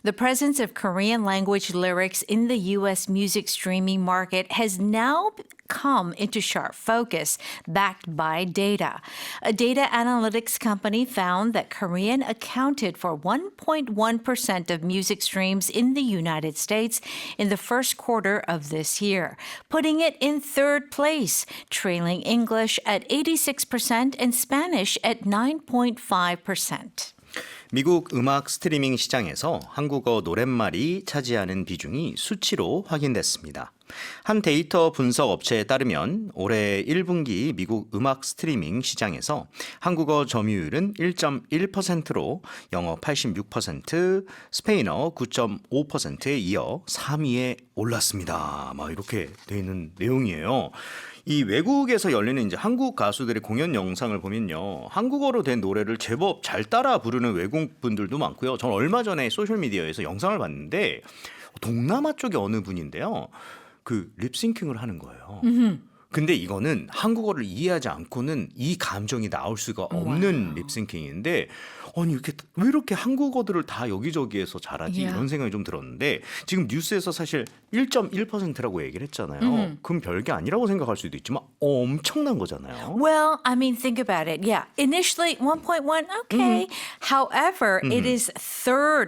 The presence of Korean language lyrics in the U.S. music streaming market has now come into sharp focus, backed by data. A data analytics company found that Korean accounted for 1.1% of music streams in the United States in the first quarter of this year, putting it in third place, trailing English at 86% and Spanish at 9.5%. 미국 음악 스트리밍 시장에서 한국어 노랫말이 차지하는 비중이 수치로 확인됐습니다. 한 데이터 분석 업체에 따르면 올해 1분기 미국 음악 스트리밍 시장에서 한국어 점유율은 1.1%로 영어 86%, 스페인어 9.5%에 이어 3위에 올랐습니다. 막 이렇게 돼 있는 내용이에요. 이 외국에서 열리는 이제 한국 가수들의 공연 영상을 보면요. 한국어로 된 노래를 제법 잘 따라 부르는 외국 분들도 많고요. 전 얼마 전에 소셜미디어에서 영상을 봤는데 동남아 쪽의 어느 분인데요. 그 립싱킹을 하는 거예요. 근데 이거는 한국어를 이해하지 않고는 이 감정이 나올 수가 없는 립싱킹인데 아니 왜 이렇게 한국어들을 다 여기저기에서 잘하지 이런 생각이 좀 들었는데 지금 뉴스에서 사실 1.1%라고 얘기를 했잖아요. 그럼 별게 아니라고 생각할 수도 있지만 엄청난 거잖아요. Well, I mean, think about it. Yeah, initially 1.1, okay. However, it is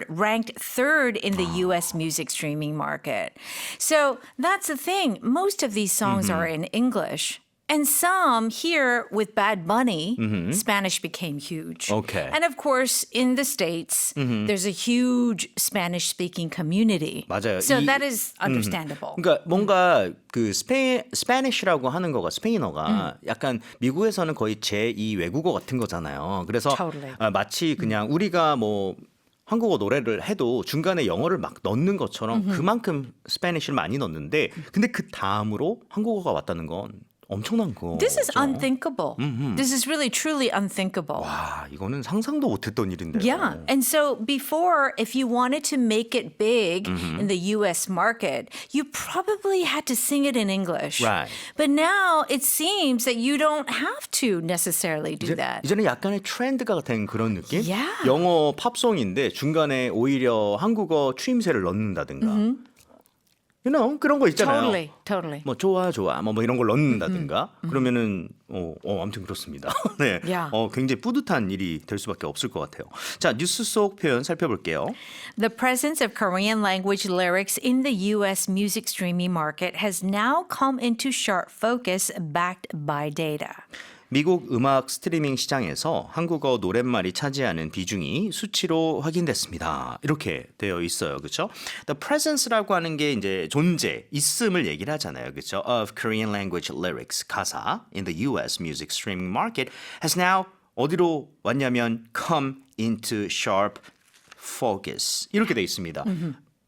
ranked third in the U.S. music streaming market. So that's the thing. Most of these songs are in English. And some here with Bad Bunny, Spanish became huge. Okay. And of course, in the States, there's a huge Spanish-speaking community. 맞아요. So that is understandable. 그러니까 뭔가 그 스페니쉬라고 하는 거가 스페인어가 약간 미국에서는 거의 제2 외국어 같은 거잖아요. 그래서 Totally. 마치 그냥 우리가 뭐 한국어 노래를 해도 중간에 영어를 막 넣는 것처럼 그만큼 스페니쉬를 많이 넣는데 근데 그 다음으로 한국어가 왔다는 건 엄청난 거. This is unthinkable. This is really, truly unthinkable. 와, 이거는 상상도 못했던 일인데요. Yeah. And so before, if you wanted to make it big in the US market, you probably had to sing it in English. Right. But now it seems that you don't have to necessarily do that. 이제는 약간의 트렌드가 된 그런 느낌? Yeah. 영어 팝송인데 중간에 오히려 한국어 추임새를 넣는다든가. You know, 그런 거 있잖아요. Totally. 뭐 좋아 뭐 이런 걸 넣는다든가 그러면은 아무튼 그렇습니다. 네, Yeah. 굉장히 뿌듯한 일이 될 수밖에 없을 것 같아요. 자, 뉴스 속 표현 살펴볼게요. The presence of Korean language lyrics in the US music streaming market has now come into sharp focus, backed by data. 미국 음악 스트리밍 시장에서 한국어 노랫말이 차지하는 비중이 수치로 확인됐습니다. 이렇게 되어 있어요. 그렇죠? The presence라고 하는 게 이제 존재, 있음을 얘기를 하잖아요. 그렇죠? Of Korean language lyrics, 가사 in the US music streaming market has now 어디로 왔냐면 come into sharp focus. 이렇게 돼 있습니다.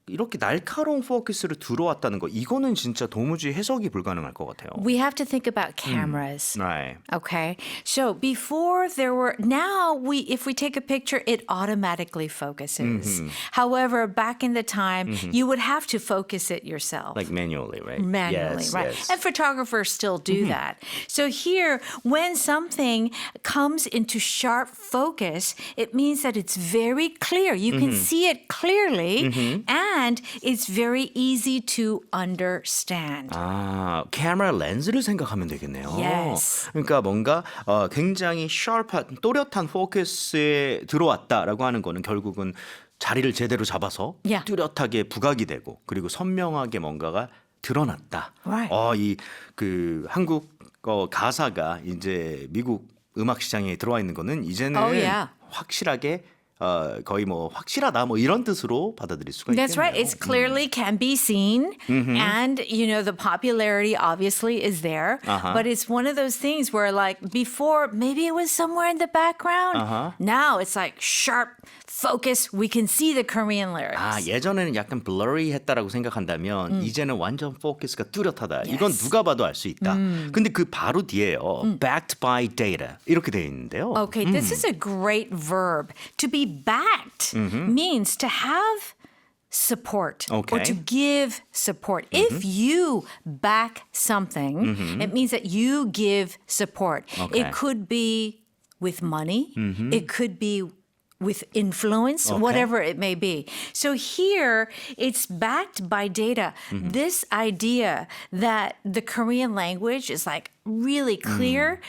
이렇게 날카로운 포커스로 들어왔다는 거 이거는 진짜 도무지 해석이 불가능할 것 같아요. We have to think about cameras. Right. Okay. So before if we take a picture, it automatically focuses. However, back in the time, you would have to focus it yourself. Like manually, right? Manually, yes, right? Yes. And photographers still do that. So here, when something comes into sharp focus, it means that it's very clear. You can see it clearly, and it's very easy to understand. 아, 카메라 렌즈를 생각하면 되겠네요. Yes. 그러니까 뭔가 굉장히 sharp한 또렷한 포커스에 들어왔다라고 하는 거는 결국은 자리를 제대로 잡아서 Yeah. 뚜렷하게 부각이 되고 그리고 선명하게 뭔가가 드러났다. Right. 이 그 한국 가사가 이제 미국 음악 시장에 들어와 있는 거는 이제는 Oh, yeah. 확실하게 거의 뭐 확실하다 뭐 이런 뜻으로 받아들일 수가 있겠네요. That's right. It's clearly can be seen. And, the popularity obviously is there. But it's one of those things where like before, maybe it was somewhere in the background. Now it's like sharp focus. We can see the Korean lyrics. 아, 예전에는 약간 blurry했다라고 생각한다면 이제는 완전 포커스가 뚜렷하다. 이건 누가 봐도 알 수 있다. 근데 그 바로 뒤에요. backed by data 이렇게 되어 있는데요. Okay, this is a great verb. To be backed means to have support or Okay. to give support. If you back something, it means that you give support. Okay. It could be with money. It could be with influence, whatever it may be. So here it's backed by data. This idea that the Korean language is like really clear,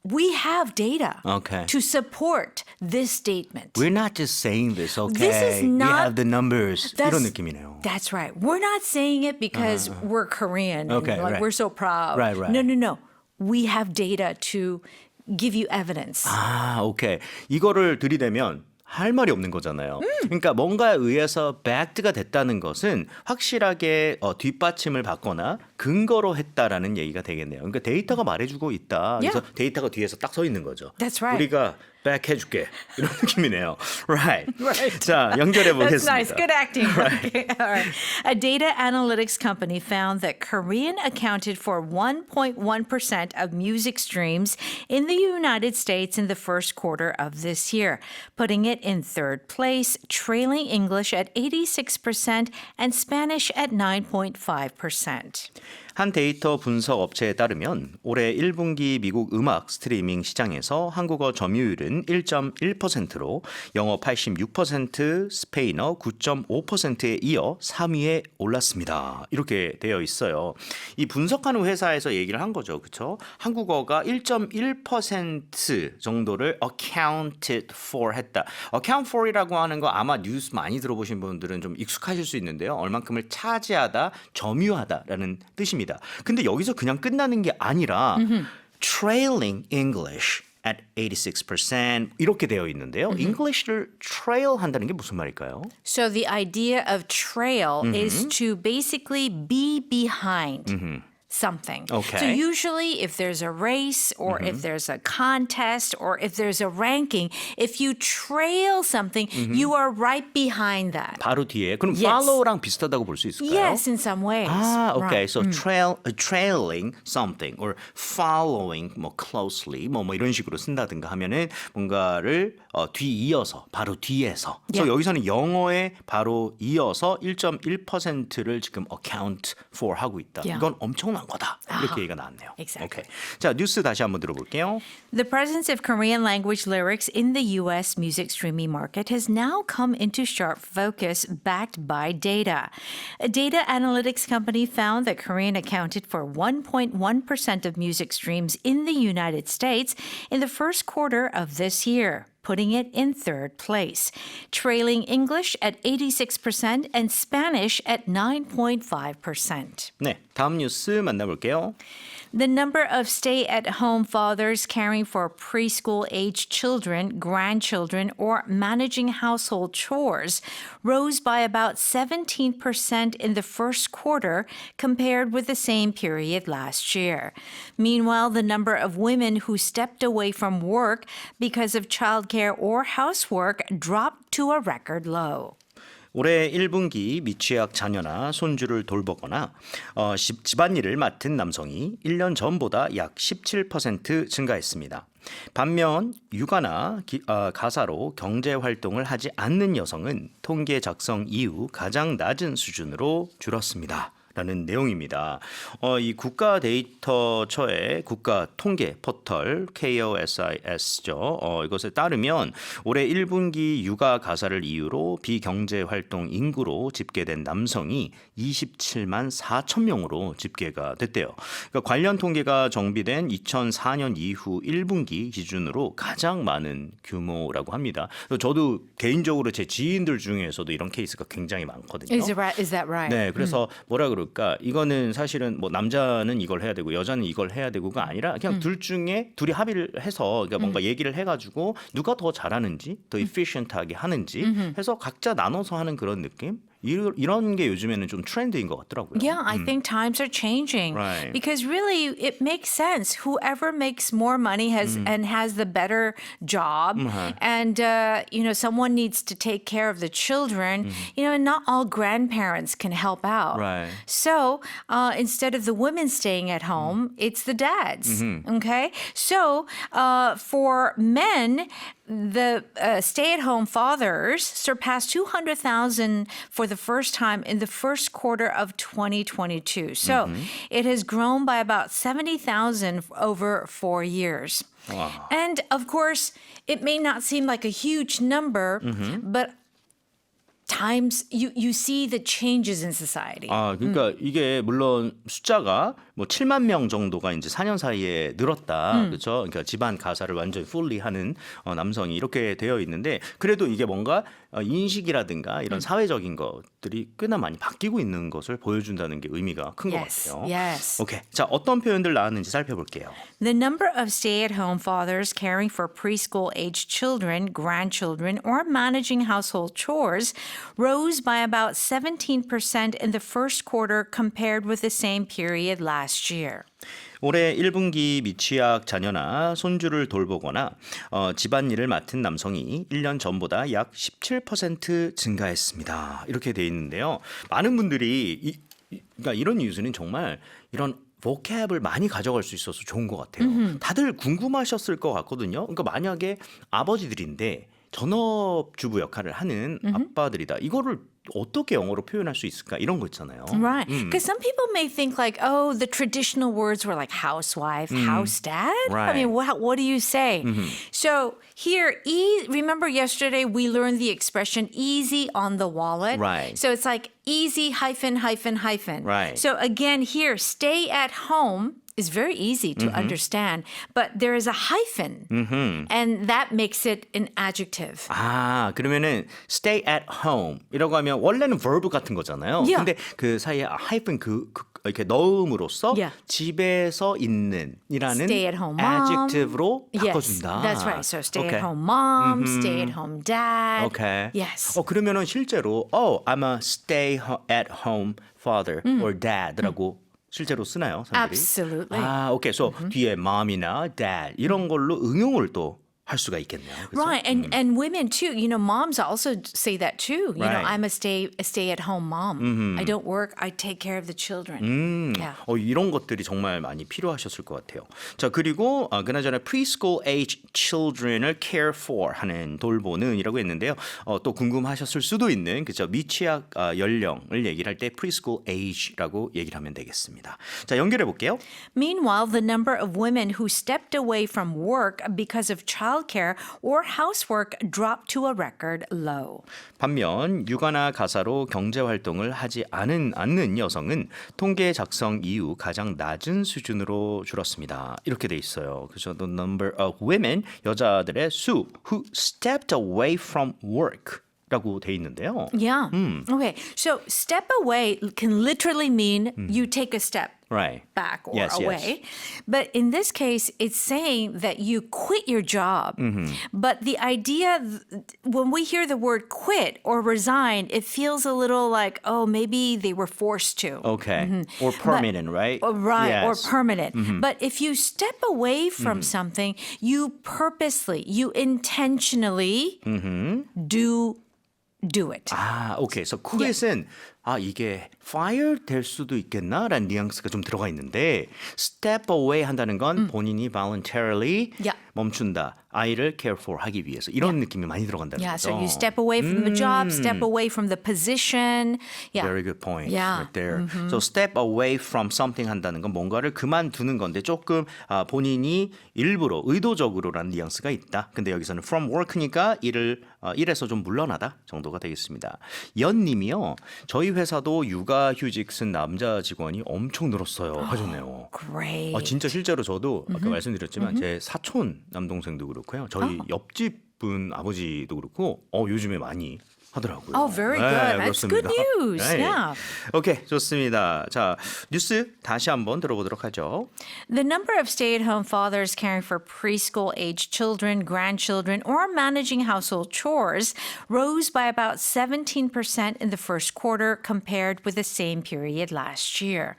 we have data Okay. to support this statement. We're not just saying this, okay? This is We not- have the numbers. That's- 이런 느낌이네요. That's right. We're not saying it because we're Korean. Okay, and like right. we're so proud. Right, right. No. We have data to give you evidence. 아, 오케이. 이거를 들이대면 할 말이 없는 거잖아요. 그러니까 뭔가에 의해서 backed가 됐다는 것은 확실하게 뒷받침을 받거나 근거로 했다라는 얘기가 되겠네요. 그러니까 데이터가 말해주고 있다. 그래서 Yeah. 데이터가 뒤에서 딱 서 있는 거죠. That's right. 우리가 back 해줄게. 이런 느낌이네요. Right. Right. 자, 연결해 That's 보겠습니다. nice. Good acting. Okay. All right. A data analytics company found that Korean accounted for 1.1% of music streams in the United States in the first quarter of this year, putting it in third place, trailing English at 86% and Spanish at 9.5%. 한 데이터 분석 업체에 따르면 올해 1분기 미국 음악 스트리밍 시장에서 한국어 점유율은 1.1%로 영어 86%, 스페인어 9.5%에 이어 3위에 올랐습니다. 이렇게 되어 있어요. 이 분석하는 회사에서 얘기를 한 거죠. 그렇죠? 한국어가 1.1% 정도를 accounted for 했다. account for이라고 하는 거 아마 뉴스 많이 들어보신 분들은 좀 익숙하실 수 있는데요. 얼만큼을 차지하다, 점유하다라는 뜻입니다. 근데 여기서 그냥 끝나는 게 아니라 trailing English at 86% 이렇게 되어 있는데요. English를 trail 한다는 게 무슨 말일까요? So the idea of trail is to basically be behind something. Okay. So usually if there's a race or if there's a contest or if there's a ranking, if you trail something, you are right behind that. 바로 뒤에. 그럼 Yes. follow랑 비슷하다고 볼 수 있을까요? Yes, in some ways. 아, okay. Right. So trailing something or following 뭐 closely 뭐 이런 식으로 쓴다든가 하면은 뭔가를 뒤이어서 바로 뒤에서. 그래서 Yeah. 여기서는 영어에 바로 이어서 1.1%를 지금 account for 하고 있다. Yeah. 이건 엄청난 거다. 이렇게 얘기가 나왔네요. Exactly. 오케이. 자, 뉴스 다시 한번 들어볼게요. The presence of Korean language lyrics in the U.S. music streaming market has now come into sharp focus, backed by data. A data analytics company found that Korean accounted for 1.1% of music streams in the United States in the first quarter of this year, putting it in third place, trailing English at 86% and Spanish at 9.5%. 네, 다음 뉴스 만나볼게요. The number of stay-at-home fathers caring for preschool-age children, grandchildren, or managing household chores rose by about 17% in the first quarter compared with the same period last year. Meanwhile, the number of women who stepped away from work because of childcare or housework dropped to a record low. 올해 1분기 미취학 자녀나 손주를 돌보거나 집안일을 맡은 남성이 1년 전보다 약 17% 증가했습니다. 반면 육아나 가사로 경제 활동을 하지 않는 여성은 통계 작성 이후 가장 낮은 수준으로 줄었습니다. 라는 내용입니다. 이 국가 데이터처의 국가 통계 포털 KOSIS죠. 이것에 따르면 올해 1분기 육아 가사를 이유로 비경제 활동 인구로 집계된 남성이 27만 4천 명으로 집계가 됐대요. 그러니까 관련 통계가 정비된 2004년 이후 1분기 기준으로 가장 많은 규모라고 합니다. 저도 개인적으로 제 지인들 중에서도 이런 케이스가 굉장히 많거든요. Is that right? 네, 그래서 뭐라 그럴까? 이거는 사실은 뭐 남자는 이걸 해야 되고 여자는 이걸 해야 되고가 아니라 그냥 둘 중에 둘이 합의를 해서 그러니까 뭔가 얘기를 해가지고 누가 더 잘하는지 더 efficient하게 하는지 해서 각자 나눠서 하는 그런 느낌? 이런 게 요즘에는 좀 트렌드인 것 같더라고요. Yeah, I think times are changing. Right. Because really it makes sense. Whoever makes more money has the better job and someone needs to take care of the children, and not all grandparents can help out. Right. So, instead of the women staying at home, it's the dads. Okay? So, for men, the stay-at-home fathers surpassed 200,000 for the first time in the first quarter of 2022. So it has grown by about 70,000 over 4 years. 와. And of course, it may not seem like a huge number, but times you see the changes in society. 아, 그러니까 이게 물론 숫자가 뭐 7만 명 정도가 이제 4년 사이에 늘었다. 그렇죠? 그러니까 집안 가사를 완전히 fully 하는 남성이 이렇게 되어 있는데 그래도 이게 뭔가 인식이라든가 이런 사회적인 것들이 꽤나 많이 바뀌고 있는 것을 보여준다는 게 의미가 큰 것 Yes, 같아요. yes. 오케이. 자, 어떤 표현들 나왔는지 살펴볼게요. The number of stay-at-home fathers caring for preschool-aged children, grandchildren, or managing household chores rose by about 17% in the first quarter compared with the same period last year. 올해 1분기 미취학 자녀나 손주를 돌보거나 집안일을 맡은 남성이 1년 전보다 약 17% 증가했습니다. 이렇게 돼 있는데요. 많은 분들이 그러니까 이런 뉴스는 정말 이런 vocab을 많이 가져갈 수 있어서 좋은 것 같아요. 다들 궁금하셨을 것 같거든요. 그러니까 만약에 아버지들인데 전업주부 역할을 하는 아빠들이다. 이거를 어떻게 영어로 표현할 수 있을까? 이런 거 있잖아요. Right. Because some people may think like, oh, the traditional words were like housewife, house dad. I mean, Right. what do you say? So here, remember yesterday we learned the expression easy on the wallet? Right. So it's like easy hyphen, hyphen, hyphen. Right. So again, here, stay at home is very easy to understand, but there is a hyphen, and that makes it an adjective. 아, 그러면은 stay at home 이라고 하면 원래는 verb 같은 거잖아요. Yeah. 근데 그 사이에 하이픈 이렇게 넣음으로써 Yeah. 집에서 있는이라는 Stay at home mom. adjective로 Yes, 바꿔준다. that's right. So stay Okay. at home mom, stay at home dad. Okay. Yes. 그러면은 실제로 I'm a stay at home father or dad라고 실제로 쓰나요, 사람들이? Absolutely. 아, 오케이. So 뒤에 mom이나 dad 이런 걸로 응용을 또 할 수가 있겠네요. 그래서? Right, and women too. You know, moms also say that too. You know, Right. I'm a stay at home mom. I don't work. I take care of the children. Yeah. 이런 것들이 정말 많이 필요하셨을 것 같아요. 자, 그리고 그나저나 preschool age children을 care for 하는 돌보는이라고 했는데요. 또 궁금하셨을 수도 있는 그죠 미취학 연령을 얘기를 할 때 preschool age라고 얘기를 하면 되겠습니다. 자, 연결해 볼게요. Meanwhile, the number of women who stepped away from work because of childcare or housework dropped to a record low. 반면 육아나 가사로 경제 활동을 하지 않는 여성은 통계 작성 이후 가장 낮은 수준으로 줄었습니다. 이렇게 돼 있어요. 그래서 the number of women 여자들의 수 who stepped away from work라고 돼 있는데요. Yeah. Okay. So step away can literally mean you take a step Right. back or Yes, yes. away. But in this case, it's saying that you quit your job. But the idea, when we hear the word quit or resign, it feels a little like, oh, maybe they were forced to. Okay. Or permanent, right? Right, or Yes. permanent. But if you step away from something, you purposely, you intentionally do it. 아, 오케이. 그래서 quit은 이게 fire 될 수도 있겠나라는 뉘앙스가 좀 들어가 있는데 step away 한다는 건 본인이 voluntarily Yeah. 멈춘다. 아이를 care for 하기 위해서 이런 느낌이 많이 들어간다는 Yeah, 거죠. so you step away from the job, step away from the position. Yeah. Very good point. Yeah. Right there. So step away from something 한다는 건 뭔가를 그만두는 건데 조금 본인이 일부러 의도적으로라는 뉘앙스가 있다. 근데 여기서는 from work니까 일에서 좀 물러나다 정도가 되겠습니다. 연님이요. 저희 회사도 육아휴직 쓴 남자 직원이 엄청 늘었어요. 하셨네요. Great. 진짜 실제로 저도 아까 말씀드렸지만 제 사촌 남동생도 그렇고요. 저희 옆집 분 아버지도 그렇고 요즘에 많이 하더라고요. Oh, very good. That's good news. 네. Yeah. 오케이, 좋습니다. 자, 뉴스 다시 한번 들어보도록 하죠. The number of stay-at-home fathers caring for preschool-aged children, grandchildren, or managing household chores rose by about 17% in the first quarter compared with the same period last year.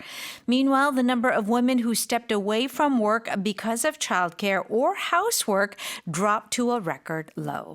Meanwhile, the number of women who stepped away from work because of childcare or housework dropped to a record low.